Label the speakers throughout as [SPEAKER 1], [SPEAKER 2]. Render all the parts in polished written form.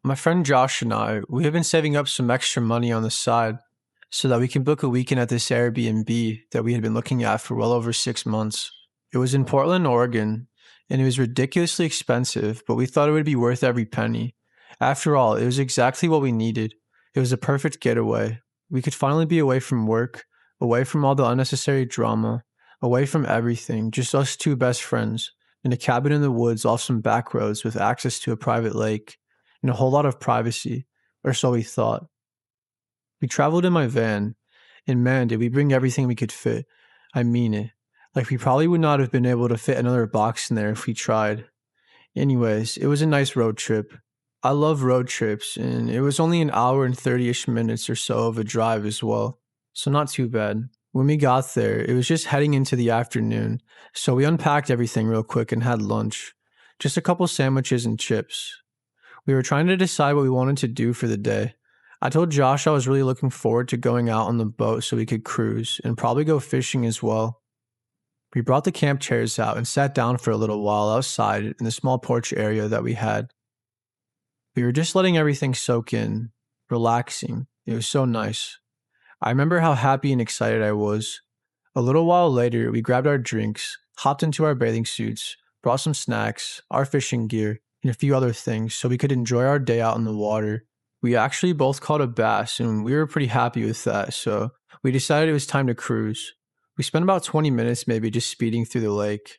[SPEAKER 1] My friend Josh and we have been saving up some extra money on the side so that we can book a weekend at this Airbnb that we had been looking at for well over 6 months. It was in Portland, Oregon, and it was ridiculously expensive, but we thought it would be worth every penny. After all, it was exactly what we needed. It was a perfect getaway. We could finally be away from work, away from all the unnecessary drama, away from everything, just us two best friends, in a cabin in the woods off some back roads with access to a private lake and a whole lot of privacy, or so we thought. We traveled in my van, and man, did we bring everything we could fit. I mean it. Like, we probably would not have been able to fit another box in there if we tried. Anyways, it was a nice road trip. I love road trips, and it was only an hour and 30-ish minutes or so of a drive as well, so not too bad. When we got there, it was just heading into the afternoon, so we unpacked everything real quick and had lunch. Just a couple sandwiches and chips. We were trying to decide what we wanted to do for the day. I told Josh I was really looking forward to going out on the boat so we could cruise and probably go fishing as well. We brought the camp chairs out and sat down for a little while outside in the small porch area that we had. We were just letting everything soak in, relaxing. It was so nice. I remember how happy and excited I was. A little while later, we grabbed our drinks, hopped into our bathing suits, brought some snacks, our fishing gear, and a few other things so we could enjoy our day out in the water. We actually both caught a bass and we were pretty happy with that, so we decided it was time to cruise. We spent about 20 minutes maybe just speeding through the lake.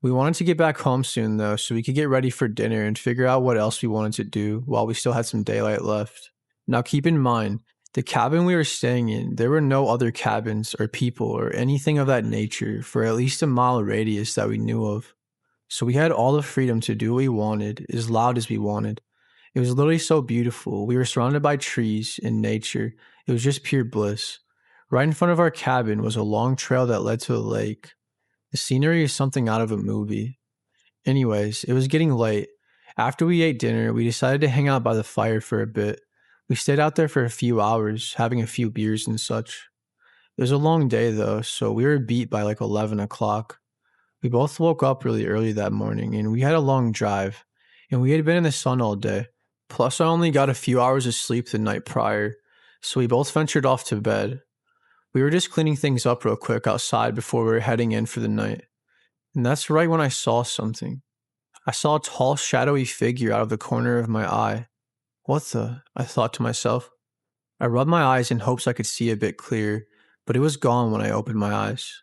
[SPEAKER 1] We wanted to get back home soon though, so we could get ready for dinner and figure out what else we wanted to do while we still had some daylight left. Now keep in mind, the cabin we were staying in, there were no other cabins or people or anything of that nature for at least a mile radius that we knew of. So we had all the freedom to do what we wanted, as loud as we wanted. It was literally so beautiful. We were surrounded by trees and nature. It was just pure bliss. Right in front of our cabin was a long trail that led to a lake. The scenery is something out of a movie. Anyways, it was getting late. After we ate dinner, we decided to hang out by the fire for a bit. We stayed out there for a few hours, having a few beers and such. It was a long day though, so we were beat by like 11 o'clock. We both woke up really early that morning and we had a long drive, and we had been in the sun all day. Plus, I only got a few hours of sleep the night prior, so we both ventured off to bed. We were just cleaning things up real quick outside before we were heading in for the night. And that's right when I saw something. I saw a tall, shadowy figure out of the corner of my eye. What the? I thought to myself. I rubbed my eyes in hopes I could see a bit clearer, but it was gone when I opened my eyes.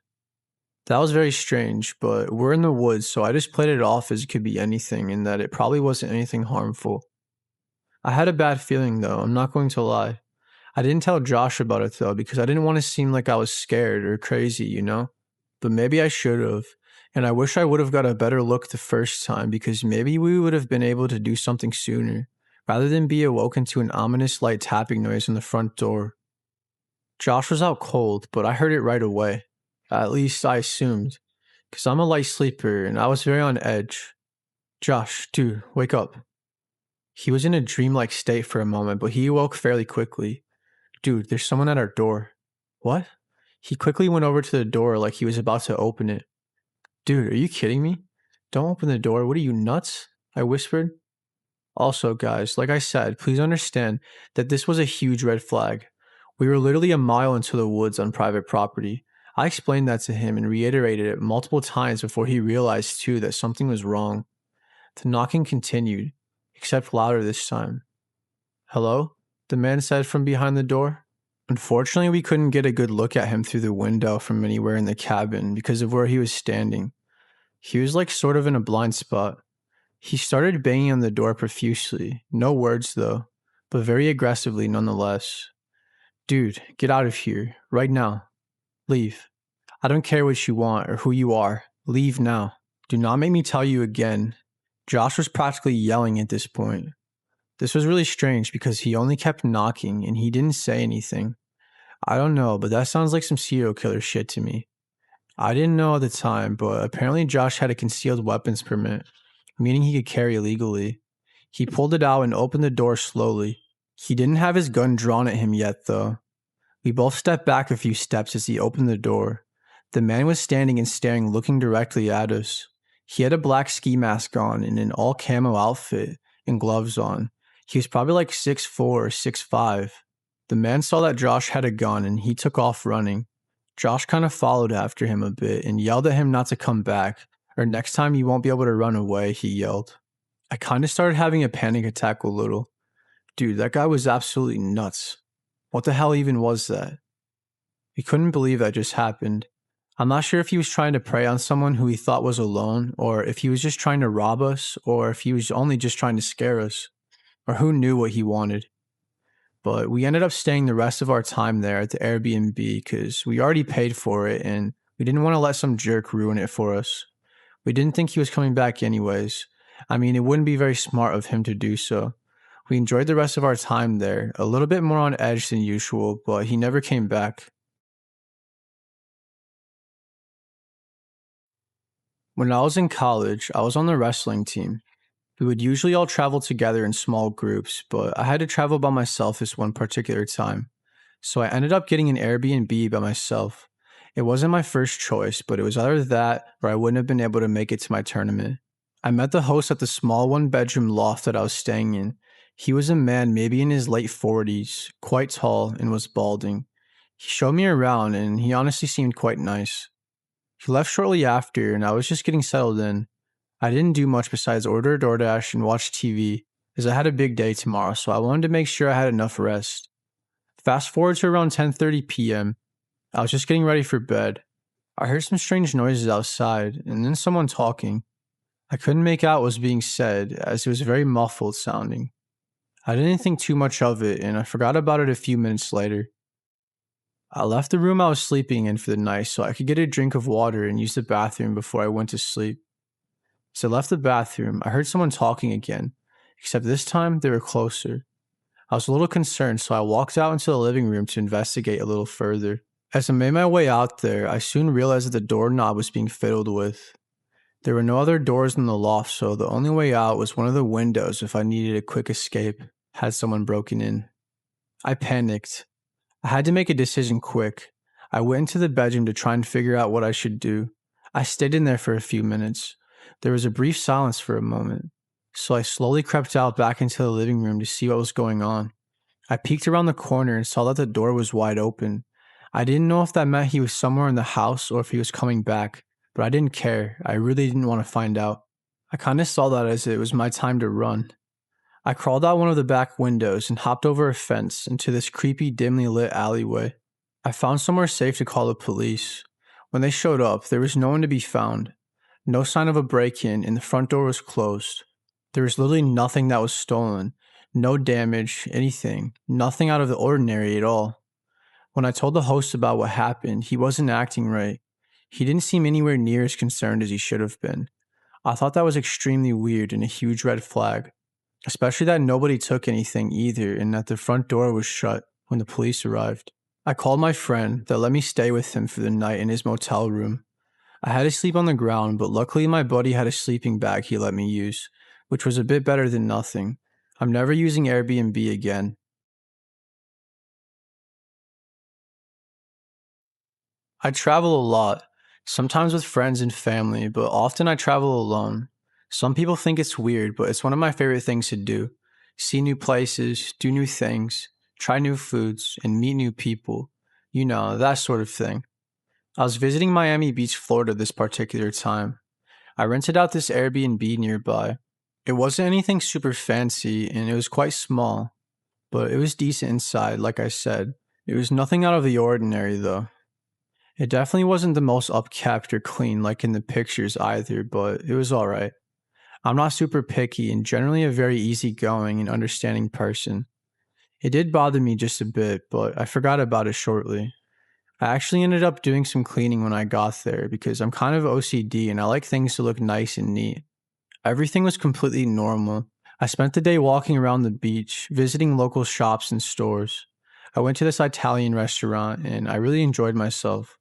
[SPEAKER 1] That was very strange, but we're in the woods, so I just played it off as it could be anything and that it probably wasn't anything harmful. I had a bad feeling though, I'm not going to lie. I didn't tell Josh about it though because I didn't want to seem like I was scared or crazy, you know? But maybe I should have, and I wish I would have got a better look the first time because maybe we would have been able to do something sooner, rather than be awoken to an ominous light tapping noise on the front door. Josh was out cold, but I heard it right away. At least I assumed, because I'm a light sleeper and I was very on edge. Josh, dude, wake up. He was in a dreamlike state for a moment, but he awoke fairly quickly. Dude, there's someone at our door. What? He quickly went over to the door like he was about to open it. Dude, are you kidding me? Don't open the door. What are you, nuts? I whispered. Also, guys, like I said, please understand that this was a huge red flag. We were literally a mile into the woods on private property. I explained that to him and reiterated it multiple times before he realized too that something was wrong. The knocking continued, except louder this time. Hello? The man said from behind the door. Unfortunately, we couldn't get a good look at him through the window from anywhere in the cabin because of where he was standing. He was like sort of in a blind spot. He started banging on the door profusely, no words though, but very aggressively nonetheless. Dude, get out of here, right now. Leave. I don't care what you want or who you are. Leave now. Do not make me tell you again. Josh was practically yelling at this point. This was really strange because he only kept knocking and he didn't say anything. I don't know, but that sounds like some serial killer shit to me. I didn't know at the time, but apparently Josh had a concealed weapons permit, meaning he could carry legally. He pulled it out and opened the door slowly. He didn't have his gun drawn at him yet, though. We both stepped back a few steps as he opened the door. The man was standing and staring, looking directly at us. He had a black ski mask on and an all camo outfit and gloves on. He was probably like 6'4" or 6'5". The man saw that Josh had a gun and he took off running. Josh kind of followed after him a bit and yelled at him not to come back, or next time you won't be able to run away, he yelled. I kind of started having a panic attack a little. Dude, that guy was absolutely nuts. What the hell even was that? We couldn't believe that just happened. I'm not sure if he was trying to prey on someone who he thought was alone, or if he was just trying to rob us, or if he was only just trying to scare us, or who knew what he wanted. But we ended up staying the rest of our time there at the Airbnb because we already paid for it and we didn't want to let some jerk ruin it for us. We didn't think he was coming back anyways. I mean, it wouldn't be very smart of him to do so. We enjoyed the rest of our time there, a little bit more on edge than usual, but he never came back. When I was in college, I was on the wrestling team. We would usually all travel together in small groups, but I had to travel by myself this one particular time. So I ended up getting an Airbnb by myself. It wasn't my first choice, but it was either that or I wouldn't have been able to make it to my tournament. I met the host at the small one bedroom loft that I was staying in. He was a man maybe in his late 40s, quite tall, and was balding. He showed me around and he honestly seemed quite nice. He left shortly after and I was just getting settled in. I didn't do much besides order DoorDash and watch TV, as I had a big day tomorrow, so I wanted to make sure I had enough rest. Fast forward to around 10:30 p.m. I was just getting ready for bed. I heard some strange noises outside, and then someone talking. I couldn't make out what was being said, as it was very muffled sounding. I didn't think too much of it, and I forgot about it a few minutes later. I left the room I was sleeping in for the night so I could get a drink of water and use the bathroom before I went to sleep. As I left the bathroom, I heard someone talking again, except this time they were closer. I was a little concerned, so I walked out into the living room to investigate a little further. As I made my way out there, I soon realized that the doorknob was being fiddled with. There were no other doors in the loft, so the only way out was one of the windows if I needed a quick escape, had someone broken in. I panicked. I had to make a decision quick. I went into the bedroom to try and figure out what I should do. I stayed in there for a few minutes. There was a brief silence for a moment, so I slowly crept out back into the living room to see what was going on. I peeked around the corner and saw that the door was wide open. I didn't know if that meant he was somewhere in the house or if he was coming back, but I didn't care. I really didn't want to find out. I kind of saw that as it was my time to run. I crawled out one of the back windows and hopped over a fence into this creepy, dimly lit alleyway. I found somewhere safe to call the police. When they showed up, there was no one to be found. No sign of a break-in, and the front door was closed. There was literally nothing that was stolen. No damage, anything. Nothing out of the ordinary at all. When I told the host about what happened, he wasn't acting right. He didn't seem anywhere near as concerned as he should have been. I thought that was extremely weird and a huge red flag. Especially that nobody took anything either and that the front door was shut when the police arrived. I called my friend that let me stay with him for the night in his motel room. I had to sleep on the ground, but luckily my buddy had a sleeping bag he let me use, which was a bit better than nothing. I'm never using Airbnb again. I travel a lot, sometimes with friends and family, but often I travel alone. Some people think it's weird, but it's one of my favorite things to do. See new places, do new things, try new foods, and meet new people. You know, that sort of thing. I was visiting Miami Beach, Florida this particular time. I rented out this Airbnb nearby. It wasn't anything super fancy and it was quite small, but it was decent inside, like I said. It was nothing out of the ordinary though. It definitely wasn't the most upkept or clean like in the pictures either, but it was alright. I'm not super picky and generally a very easygoing and understanding person. It did bother me just a bit, but I forgot about it shortly. I actually ended up doing some cleaning when I got there because I'm kind of OCD and I like things to look nice and neat. Everything was completely normal. I spent the day walking around the beach, visiting local shops and stores. I went to this Italian restaurant and I really enjoyed myself.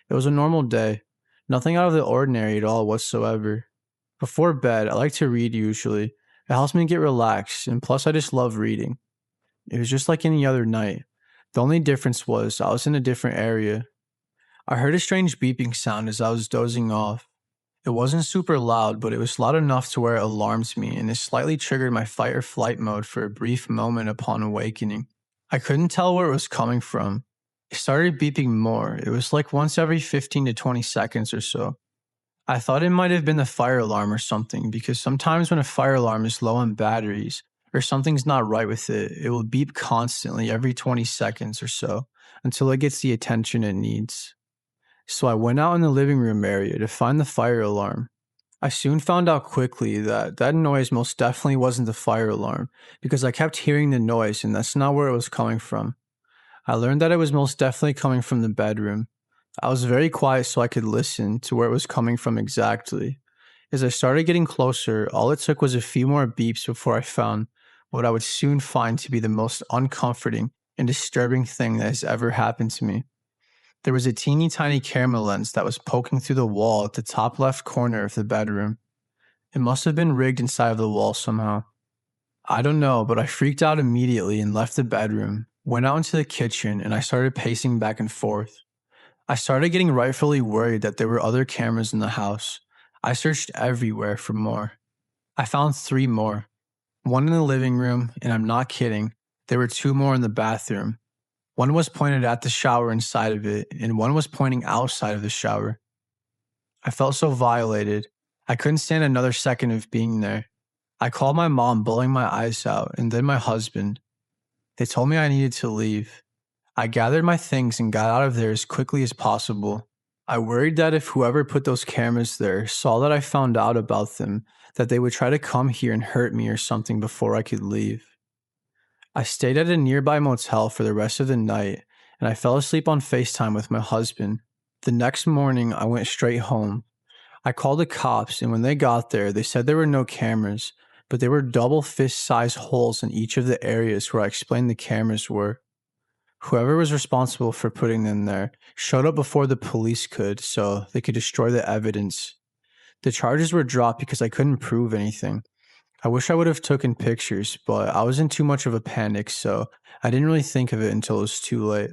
[SPEAKER 1] It was a normal day, nothing out of the ordinary at all whatsoever. Before bed, I like to read usually. It helps me get relaxed, and plus, I just love reading. It was just like any other night. The only difference was I was in a different area. I heard a strange beeping sound as I was dozing off. It wasn't super loud, but it was loud enough to where it alarmed me and it slightly triggered my fight or flight mode for a brief moment upon awakening. I couldn't tell where it was coming from. It started beeping more. It was like once every 15 to 20 seconds or so. I thought it might have been the fire alarm or something because sometimes when a fire alarm is low on batteries or something's not right with it, it will beep constantly every 20 seconds or so until it gets the attention it needs. So I went out in the living room area to find the fire alarm. I soon found out quickly that that noise most definitely wasn't the fire alarm because I kept hearing the noise and that's not where it was coming from. I learned that it was most definitely coming from the bedroom. I was very quiet so I could listen to where it was coming from exactly. As I started getting closer, all it took was a few more beeps before I found what I would soon find to be the most uncomforting and disturbing thing that has ever happened to me. There was a teeny tiny camera lens that was poking through the wall at the top left corner of the bedroom. It must have been rigged inside of the wall somehow. I don't know, but I freaked out immediately and left the bedroom, went out into the kitchen, and I started pacing back and forth. I started getting rightfully worried that there were other cameras in the house. I searched everywhere for more. I found three more. One in the living room, and I'm not kidding, there were two more in the bathroom. One was pointed at the shower inside of it, and one was pointing outside of the shower. I felt so violated. I couldn't stand another second of being there. I called my mom, bawling my eyes out, and then my husband. They told me I needed to leave. I gathered my things and got out of there as quickly as possible. I worried that if whoever put those cameras there saw that I found out about them, that they would try to come here and hurt me or something before I could leave. I stayed at a nearby motel for the rest of the night, and I fell asleep on FaceTime with my husband. The next morning, I went straight home. I called the cops, and when they got there, they said there were no cameras, but there were double fist sized holes in each of the areas where I explained the cameras were. Whoever was responsible for putting them there showed up before the police could, so they could destroy the evidence. The charges were dropped because I couldn't prove anything. I wish I would have taken pictures, but I was in too much of a panic, so I didn't really think of it until it was too late.